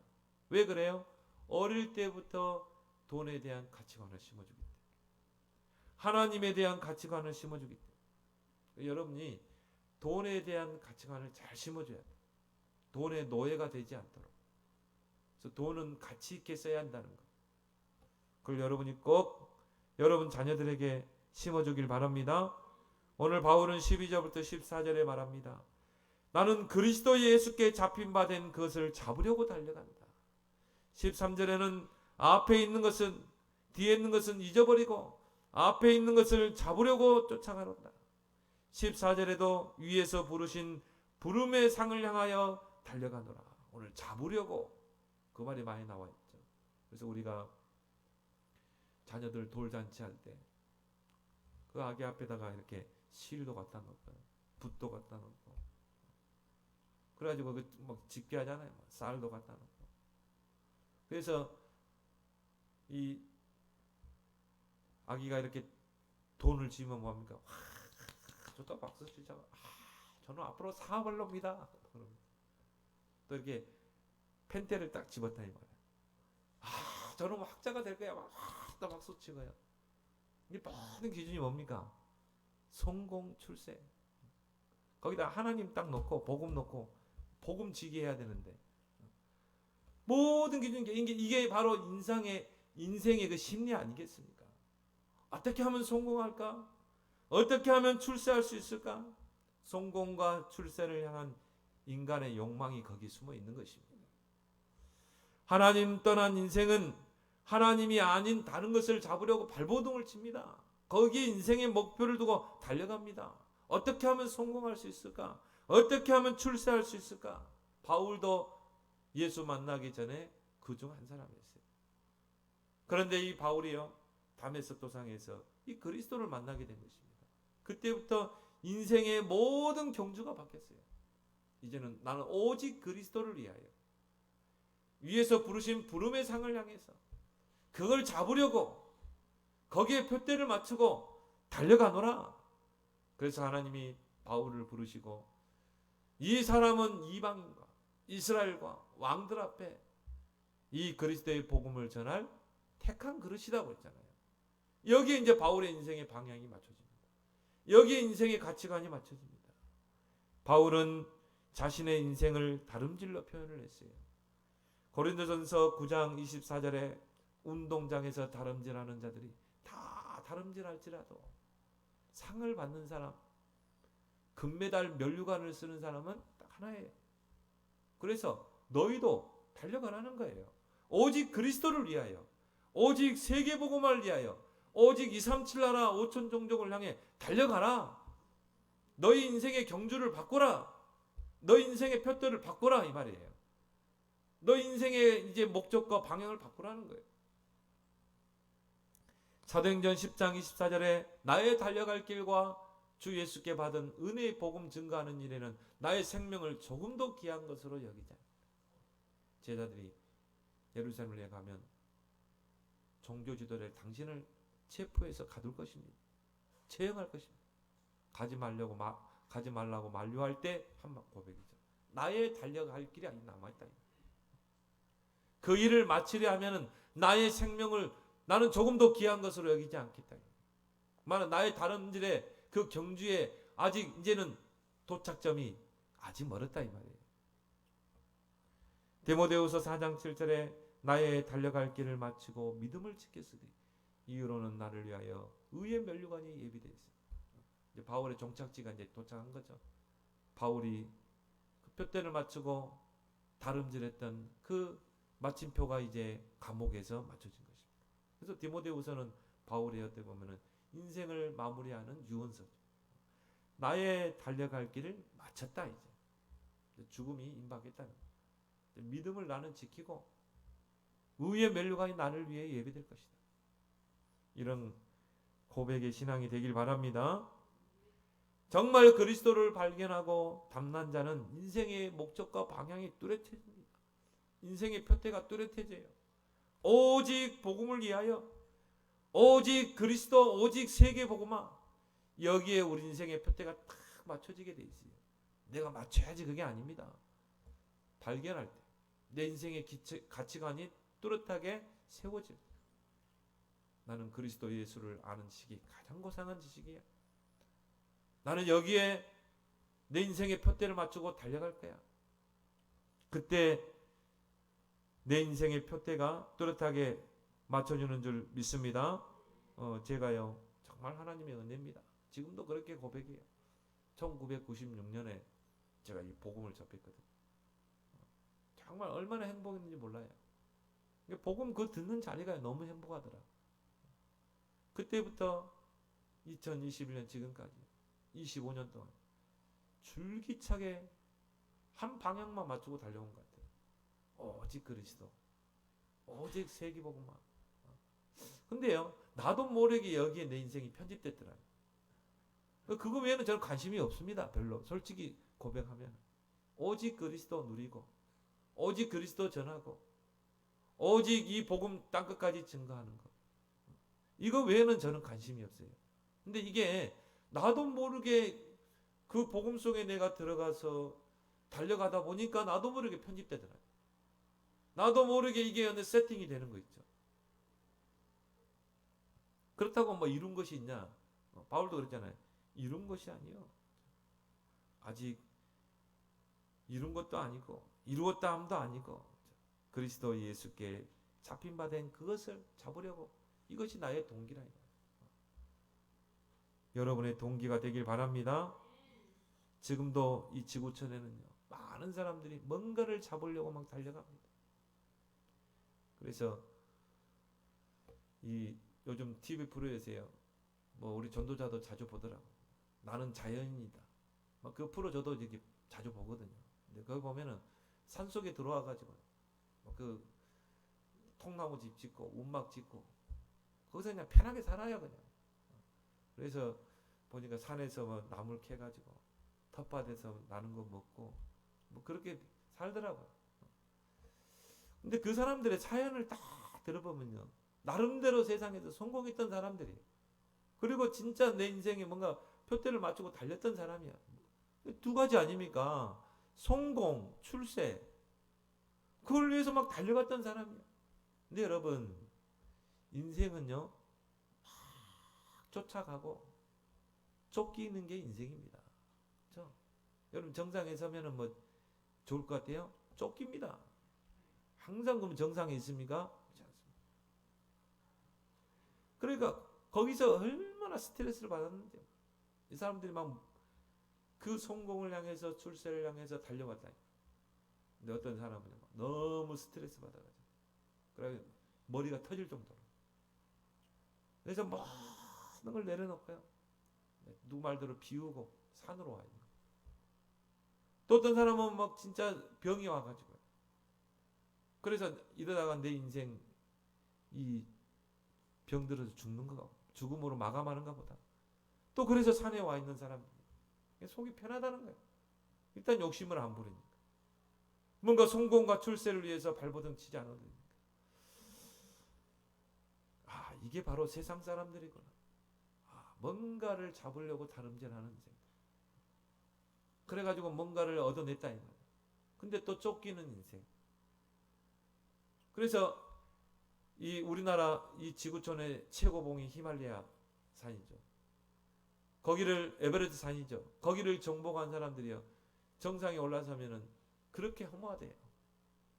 왜 그래요? 어릴 때부터 돈에 대한 가치관을 심어주기 때문에, 하나님에 대한 가치관을 심어주기 때문에. 여러분이 돈에 대한 가치관을 잘 심어줘야 돼요. 돈의 노예가 되지 않도록. 그래서 돈은 가치 있게 써야 한다는 것, 그걸 여러분이 꼭 여러분 자녀들에게 심어주길 바랍니다. 오늘 바울은 12절부터 14절에 말합니다. 나는 그리스도 예수께 잡힌 바 된 것을 잡으려고 달려간다. 13절에는 앞에 있는 것은, 뒤에 있는 것은 잊어버리고 앞에 있는 것을 잡으려고 쫓아가노라. 14절에도 위에서 부르신 부름의 상을 향하여 달려가노라. 오늘 잡으려고, 그 말이 많이 나와 있죠. 그래서 우리가 자녀들 돌잔치 할 때 그 아기 앞에다가 이렇게 실도 갖다 놓고 붓도 갖다 놓고 그래가지고 막 집게 하잖아요. 쌀도 갖다 놓고. 그래서 이 아기가 이렇게 돈을 지으면 뭐합니까? 좋다, 박수 치자. 저는 앞으로 사업을 놉니다. 또 이렇게 펜대를 딱 집었다 이 말이야. 저는 학자가 될 거야. 또 박수 치고요. 이 모든 기준이 뭡니까? 성공, 출세. 거기다 하나님 딱 놓고 복음 놓고 복음 지게 해야 되는데, 모든 기준이 이게 바로 인생의 그 심리 아니겠습니까? 어떻게 하면 성공할까? 어떻게 하면 출세할 수 있을까? 성공과 출세를 향한 인간의 욕망이 거기 숨어 있는 것입니다. 하나님 떠난 인생은 하나님이 아닌 다른 것을 잡으려고 발버둥을 칩니다. 거기에 인생의 목표를 두고 달려갑니다. 어떻게 하면 성공할 수 있을까? 어떻게 하면 출세할 수 있을까? 바울도 예수 만나기 전에 그중 한 사람이었어요. 그런데 이 바울이요, 다메섹 도상에서 이 그리스도를 만나게 된 것입니다. 그때부터 인생의 모든 경주가 바뀌었어요. 이제는 나는 오직 그리스도를 위하여, 위에서 부르신 부름의 상을 향해서 그걸 잡으려고 거기에 표대를 맞추고 달려가노라. 그래서 하나님이 바울을 부르시고, 이 사람은 이방인과 이스라엘과 왕들 앞에 이 그리스도의 복음을 전할 택한 그릇이라고 했잖아요. 여기에 이제 바울의 인생의 방향이 맞춰집니다. 여기에 인생의 가치관이 맞춰집니다. 바울은 자신의 인생을 다름질로 표현을 했어요. 고린도전서 9장 24절에 운동장에서 다름질하는 자들이 다 다름질할지라도 상을 받는 사람, 금메달 면류관을 쓰는 사람은 딱 하나예요. 그래서 너희도 달려가라는 거예요. 오직 그리스도를 위하여, 오직 세계복음을 위하여, 오직 237 나라 5천 종족을 향해 달려가라. 너희 인생의 경주를 바꾸라. 너 인생의 표대를 바꾸라 이 말이에요. 너 인생의 이제 목적과 방향을 바꾸라는 거예요. 사도행전 10장 24절에 나의 달려갈 길과 주 예수께 받은 은혜의 복음 증거하는 일에는 나의 생명을 조금 더 귀한 것으로 여기자. 제자들이 예루살렘에 가면 종교 지도자를 당신을 체포해서 가둘 것입니다. 처형할 것입니다. 가지 말라고 만류할 때 한 고백이죠. 나의 달려갈 길이 아직 남아있다. 그 일을 마치려 하면은 나의 생명을 나는 조금 더 귀한 것으로 여기지 않겠다. 만약 나의 다른 일에 그 경주에 아직 이제는 도착점이 아직 멀었다 이 말이에요. 디모데후서 4장 7절에 나의 달려갈 길을 마치고 믿음을 지켰으니 이후로는 나를 위하여 의의 면류관이 예비되어 있습니다. 이제 바울의 종착지가 이제 도착한 거죠. 바울이 그 표대를 마치고 다름질했던 그 마침표가 이제 감옥에서 맞춰진 것입니다. 그래서 디모데후서는 바울의 어떻게 보면은 인생을 마무리하는 유언서죠. 나의 달려갈 길을 마쳤다 이제. 죽음이 임박했다는 거예요. 믿음을 나는 지키고 의의 면류관이 나를 위해 예비될 것이다. 이런 고백의 신앙이 되길 바랍니다. 정말 그리스도를 발견하고 담난 자는 인생의 목적과 방향이 뚜렷해집니다. 인생의 표대가 뚜렷해져요. 오직 복음을 위하여, 오직 그리스도, 오직 세계 복음화. 여기에 우리 인생의 표대가 딱 맞춰지게 돼 있어요. 내가 맞춰야지 그게 아닙니다. 발견할 때 내 인생의 가치관이 뚜렷하게 세워질 때 나는 그리스도 예수를 아는 지식이 가장 고상한 지식이야. 나는 여기에 내 인생의 표대를 맞추고 달려갈 거야. 그때 내 인생의 표대가 뚜렷하게 맞춰주는 줄 믿습니다. 제가요 정말 하나님의 은혜입니다. 지금도 그렇게 고백해요. 1996년에 제가 이 복음을 접했거든요. 정말 얼마나 행복했는지 몰라요. 복음 그 듣는 자리가 너무 행복하더라. 그때부터 2021년 지금까지 25년 동안 줄기차게 한 방향만 맞추고 달려온 것 같아요. 오직 그리스도, 오직 세계복음화. 근데요, 나도 모르게 여기에 내 인생이 편집됐더라고요. 그거 외에는 저는 관심이 없습니다. 별로. 솔직히 고백하면. 오직 그리스도 누리고, 오직 그리스도 전하고, 오직 이 복음 땅끝까지 증거하는 것. 이거 외에는 저는 관심이 없어요. 근데 이게 나도 모르게 그 복음 속에 내가 들어가서 달려가다 보니까 나도 모르게 편집되더라고요. 나도 모르게 이게 어느 세팅이 되는 거 있죠. 그렇다고 뭐 이룬 것이 있냐? 바울도 그랬잖아요. 이룬 것이 아니요. 아직 이룬 것도 아니고 이루었다 함도 아니고 그리스도 예수께 잡힌 바 된 그것을 잡으려고 이것이 나의 동기라. 여러분의 동기가 되길 바랍니다. 지금도 이 지구촌에는요 많은 사람들이 뭔가를 잡으려고 막 달려갑니다. 그래서 이 요즘 TV 프로에서요 뭐 우리 전도자도 자주 보더라고. 나는 자연인이다. 그 프로 저도 이렇게 자주 보거든요. 근데 그거 보면은 산 속에 들어와 가지고 그 통나무 집 짓고 움막 짓고 거기서 그냥 편하게 살아요 그냥. 그래서 보니까 산에서 뭐 나물 캐 가지고 텃밭에서 나는 거 먹고 뭐 그렇게 살더라고요. 근데 그 사람들의 사연을 딱 들어보면요 나름대로 세상에서 성공했던 사람들이에요. 그리고 진짜 내 인생에 뭔가 표대를 맞추고 달렸던 사람이야. 두 가지 아닙니까? 성공, 출세. 그걸 위해서 막 달려갔던 사람이야. 근데 여러분, 인생은요, 막 쫓아가고 쫓기는 게 인생입니다. 그렇죠? 여러분 정상에 서면은 뭐 좋을 것 같아요? 쫓깁니다. 항상 그럼 정상에 있습니까? 그렇지 않습니다. 그러니까 거기서 얼마나 스트레스를 받았는데요. 이 사람들이 막 그 성공을 향해서 출세를 향해서 달려갔다. 근데 어떤 사람은 너무 스트레스 받아가지고 그래 머리가 터질 정도로. 그래서 모든 걸 내려놓고요. 누구 말대로 비우고 산으로 와요. 또 어떤 사람은 막 진짜 병이 와가지고, 그래서 이러다가 내 인생 이 병들어서 죽는가, 죽음으로 마감하는가 보다. 또 그래서 산에 와 있는 사람들 속이 편하다는 거예요. 일단 욕심을 안 부리니까. 뭔가 성공과 출세를 위해서 발버둥 치지 않아도 되니까. 아, 이게 바로 세상 사람들이구나. 아, 뭔가를 잡으려고 다름질하는 인생. 그래가지고 뭔가를 얻어냈다 이 말이야. 근데 또 쫓기는 인생. 그래서 이 우리나라 이 지구촌의 최고봉이 히말라야 산이죠. 거기를 에베레스트 산이죠. 거기를 정복한 사람들이요. 정상에 올라서면은 그렇게 허무하대요.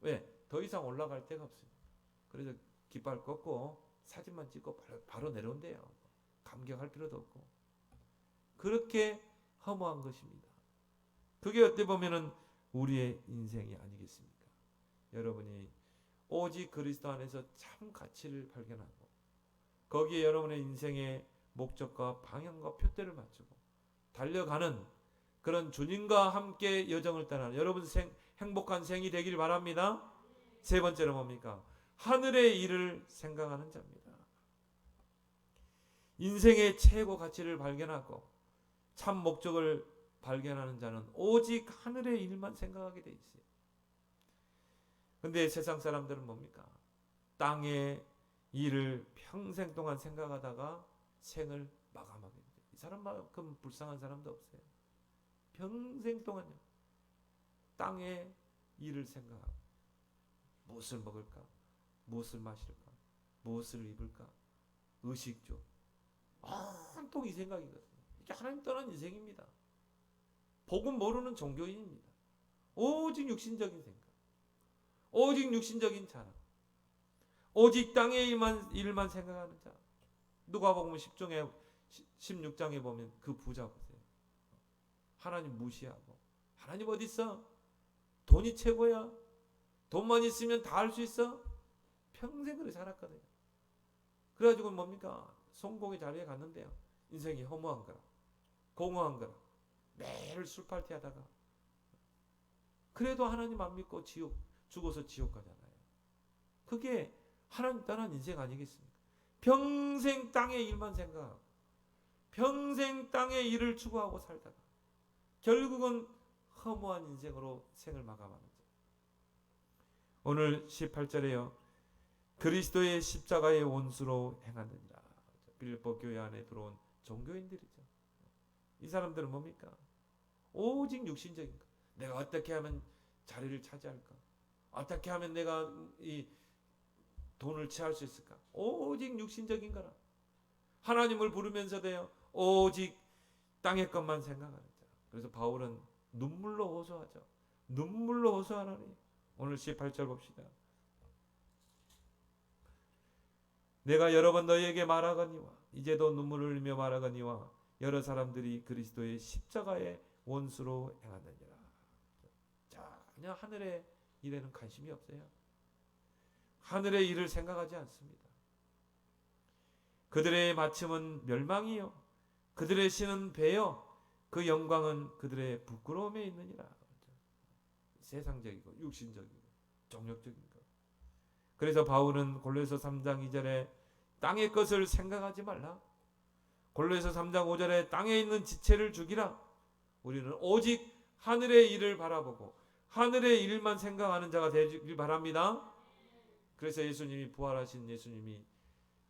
왜? 더 이상 올라갈 데가 없어요. 그래서 깃발 꺾고 사진만 찍고 바로 내려온대요. 감격할 필요도 없고. 그렇게 허무한 것입니다. 그게 어떻게 보면은 우리의 인생이 아니겠습니까? 여러분이 오직 그리스도 안에서 참 가치를 발견하고 거기에 여러분의 인생의 목적과 방향과 표대를 맞추고 달려가는 그런 주님과 함께 여정을 떠나는 여러분 행복한 생이 되길 바랍니다. 세 번째로 뭡니까? 하늘의 일을 생각하는 자입니다. 인생의 최고 가치를 발견하고 참 목적을 발견하는 자는 오직 하늘의 일만 생각하게 돼 있어요. 근데 세상 사람들은 뭡니까? 땅의 일을 평생 동안 생각하다가 생을 마감하게 돼요. 이 사람만큼 불쌍한 사람도 없어요. 평생 동안요. 땅의 일을 생각하고 무엇을 먹을까? 무엇을 마실까? 무엇을 입을까? 의식주. 온통 이 생각이거든요. 이게 하나님 떠난 인생입니다. 복음 모르는 종교인입니다. 오직 육신적인 생각. 오직 육신적인 자랑. 오직 땅의 일만 생각하는 자. 누가복음 16장에 보면 그 부자 보세요. 하나님 무시하고 하나님 어디 있어? 돈이 최고야. 돈만 있으면 다 할 수 있어? 평생 그렇게 살았거든요. 그래가지고 뭡니까? 성공의 자리에 갔는데요. 인생이 허무한 거라. 공허한 거라. 매일 술파티 하다가 그래도 하나님 안 믿고 죽어서 지옥 가잖아요. 그게 하나님 떠난 인생 아니겠습니까? 평생 땅의 일만 생각하고 평생 땅의 일을 추구하고 살다가 결국은 허무한 인생으로 생을 마감하는 거죠. 오늘 18절에요. 그리스도의 십자가의 원수로 행하느니라. 빌립보 교회 안에 들어온 종교인들이죠. 이 사람들은 뭡니까? 오직 육신적인 것. 내가 어떻게 하면 자리를 차지할까? 어떻게 하면 내가 이 돈을 취할 수 있을까? 오직 육신적인 거라. 하나님을 부르면서도요. 오직 땅의 것만 생각하는 자. 그래서 바울은 눈물로 호소하죠. 눈물로 호소하나니. 오늘 18절 봅시다. 내가 여러 번 너희에게 말하거니와 이제도 눈물을 흘리며 말하거니와 여러 사람들이 그리스도의 십자가의 원수로 행하느니라. 자, 그냥 하늘의 일에는 관심이 없어요. 하늘의 일을 생각하지 않습니다. 그들의 마침은 멸망이요 그들의 신은 배요 그 영광은 그들의 부끄러움에 있느니라. 세상적이고 육신적이고 정욕적인 것. 그래서 바울은 골로새 3장 2절에 땅의 것을 생각하지 말라. 골로새 3장 5절에 땅에 있는 지체를 죽이라. 우리는 오직 하늘의 일을 바라보고 하늘의 일만 생각하는 자가 되길 바랍니다. 그래서 예수님이 부활하신 예수님이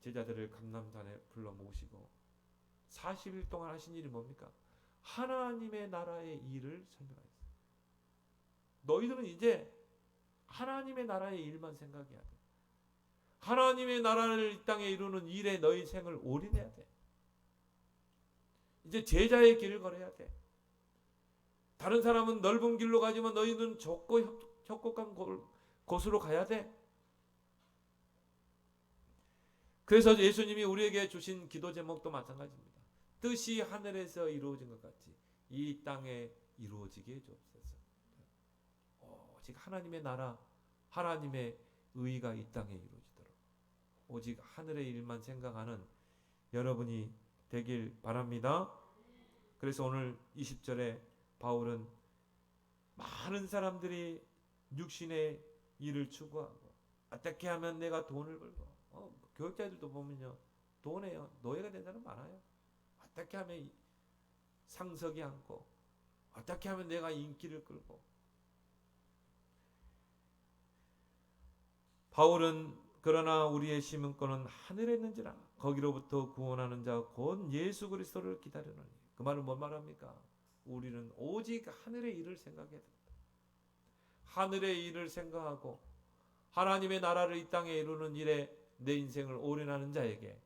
제자들을 감람산에 불러 모시고 40일 동안 하신 일이 뭡니까? 하나님의 나라의 일을 설명했어요. 너희들은 이제 하나님의 나라의 일만 생각해야 돼. 하나님의 나라를 이 땅에 이루는 일에 너희 생을 올인해야 돼. 이제 제자의 길을 걸어야 돼. 다른 사람은 넓은 길로 가지만 너희는 좁고 협곡한 곳으로 가야 돼. 그래서 예수님이 우리에게 주신 기도 제목도 마찬가지입니다. 뜻이 하늘에서 이루어진 것 같이 이 땅에 이루어지게 해주옵소서. 오직 하나님의 나라, 하나님의 의가 이 땅에 이루어지도록 오직 하늘의 일만 생각하는 여러분이 되길 바랍니다. 그래서 오늘 20절에 바울은 많은 사람들이 육신의 일을 추구하고 어떻게 하면 내가 돈을 벌고 교육자들도 보면요 돈에 노예가 된 사람 많아요. 어떻게 하면 상석이 앉고 어떻게 하면 내가 인기를 끌고. 바울은 그러나 우리의 시민권은 하늘에 있는지라 거기로부터 구원하는 자 곧 예수 그리스도를 기다리노니. 그 말은 뭔 말합니까? 우리는 오직 하늘의 일을 생각해야 된다. 하늘의 일을 생각하고 하나님의 나라를 이 땅에 이루는 일에 내 인생을 올인하는 자에게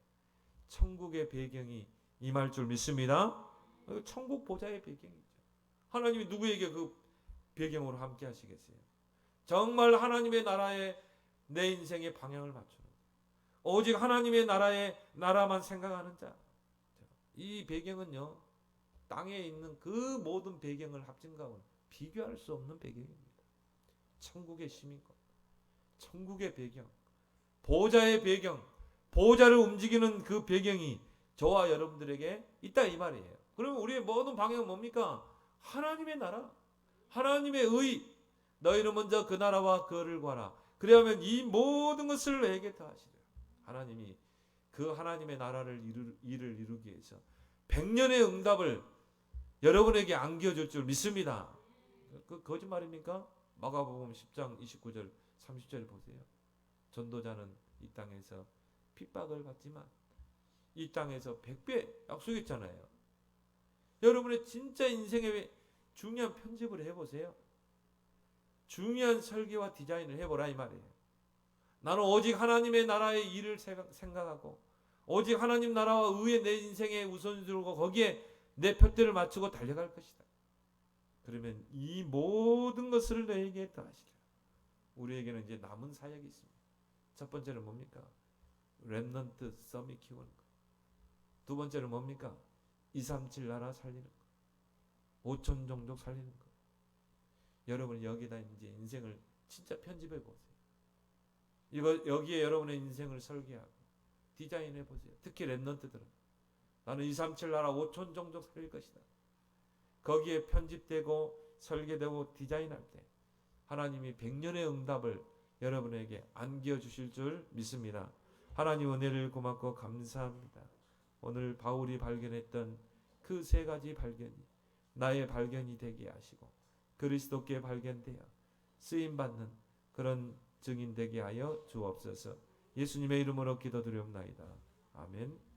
천국의 배경이 임할 줄 믿습니다. 천국 보좌의 배경이죠. 하나님이 누구에게 그 배경으로 함께 하시겠어요? 정말 하나님의 나라에 내 인생의 방향을 맞추는, 오직 하나님의 나라만 생각하는 자. 이 배경은요 땅에 있는 그 모든 배경을 합친 가운데 비교할 수 없는 배경입니다. 천국의 시민권, 천국의 배경, 보좌의 배경, 보좌를 움직이는 그 배경이 저와 여러분들에게 있다 이 말이에요. 그러면 우리의 모든 방향은 뭡니까? 하나님의 나라, 하나님의 의. 너희는 먼저 그 나라와 그를 구하라. 그리하면 이 모든 것을 내게 더하시리라. 하나님이 그 하나님의 나라를 일을 이루기 위해서 100년의 응답을 여러분에게 안겨줄 줄 믿습니다. 그 거짓말입니까? 마가복음 10장 29절 30절 보세요. 전도자는 이 땅에서 핍박을 받지만 이 땅에서 100배 약속했잖아요. 여러분의 진짜 인생의 중요한 편집을 해보세요. 중요한 설계와 디자인을 해보라 이 말이에요. 나는 오직 하나님의 나라의 일을 생각하고 오직 하나님 나라와 의의 내 인생의 우선순위를 두고 거기에 내 표대를 맞추고 달려갈 것이다. 그러면 이 모든 것을 너에게 더하시리라. 우리에게는 이제 남은 사역이 있습니다. 첫 번째는 뭡니까? 렘넌트 썸이 키우는 것. 두 번째는 뭡니까? 237 나라 살리는 것. 5천 종족 살리는 것. 여러분 여기다 이제 인생을 진짜 편집해 보세요. 여기에 여러분의 인생을 설계하고 디자인해 보세요. 특히 렘넌트들은 나는 237 나라 5천 종족 살릴 것이다. 거기에 편집되고 설계되고 디자인할 때 하나님이 100년의 응답을 여러분에게 안겨주실 줄 믿습니다. 하나님 은혜를 고맙고 감사합니다. 오늘 바울이 발견했던 그 세 가지 발견이 나의 발견이 되게 하시고 그리스도께 발견되어 쓰임받는 그런 증인 되게 하여 주옵소서. 예수님의 이름으로 기도드리옵나이다. 아멘.